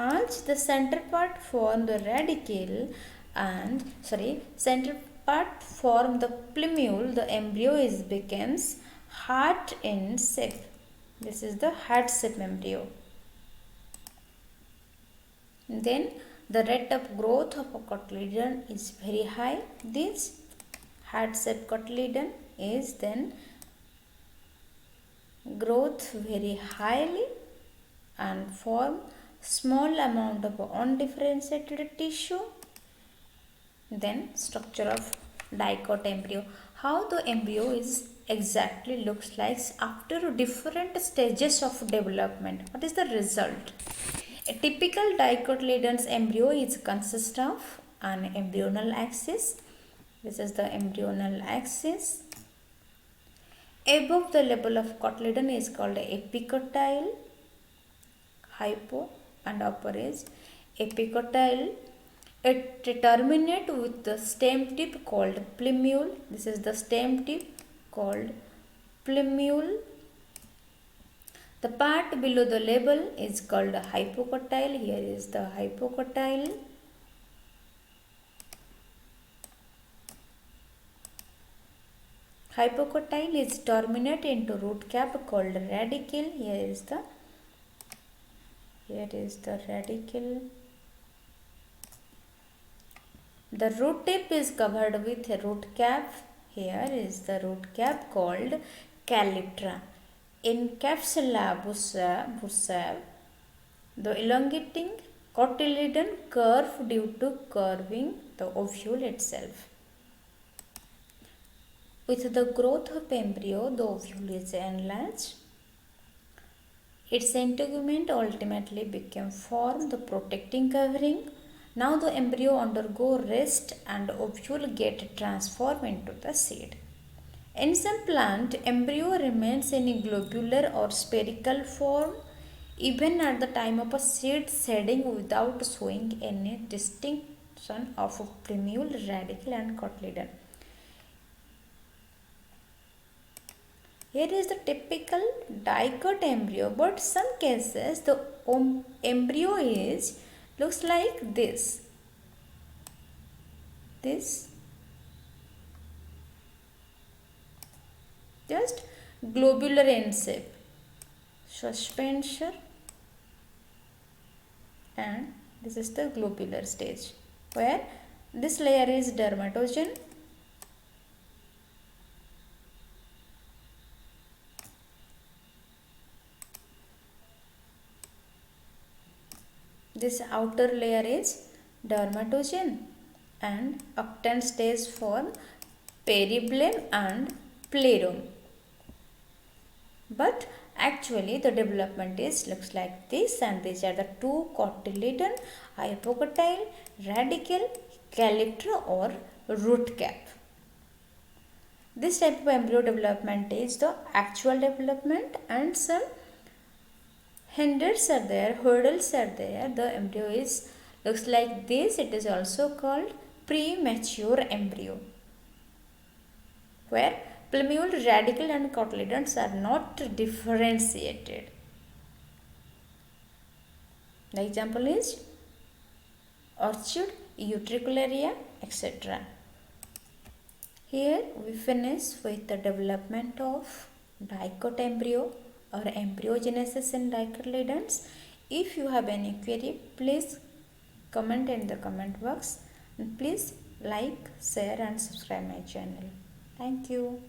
As the center part form the radicle and center part form the plumule, the embryo becomes heart in shape. This is the heart shape embryo. Then the rate of growth of a cotyledon is very high. This heart shape cotyledon is then growth very highly and form small amount of undifferentiated tissue. Then structure of dicot embryo. How the embryo is exactly looks like after different stages of development. What is the result? A typical dicotyledon's embryo is consist of an embryonal axis. This is the embryonal axis. Above the level of cotyledon is called epicotyle. Hypo and upper is epicotyle. It terminates with the stem tip called plumule. This is the stem tip called plumule. The part below the level is called hypocotyle. Here is the hypocotyle. Hypocotyle is terminate into root cap called radicle. Here is the radicle. The root tip is covered with a root cap. Here is the root cap called calyptra. In capsula bursae, the elongating cotyledon curve due to curving the ovule itself. With the growth of embryo, the ovule is enlarged. Its integument ultimately became form the protecting covering. Now the embryo undergo rest and ovule get transformed into the seed. In some plant, embryo remains in a globular or spherical form even at the time of a seed shedding without showing any distinction of plumule, radicle and cotyledon. Here is the typical dicot embryo, but some cases the embryo looks like this. Just globular in shape, suspension, and this is the globular stage where this layer is dermatogen. This outer layer is dermatogen and octant stage form peribelum and plerome. But actually the development looks like this, and these are the two cotyledon, hypocotyle, radicle, calyptra or root cap. This type of embryo development is the actual development, and some hinders are there, hurdles are there. The embryo looks like this. It is also called premature embryo, where plumule, radicle and cotyledons are not differentiated. The example is orchid, utricularia, etc. Here we finish with the development of dicot embryo or embryogenesis in dicotyledons. If you have any query, please comment in the comment box, and please like, share and subscribe my channel. Thank you.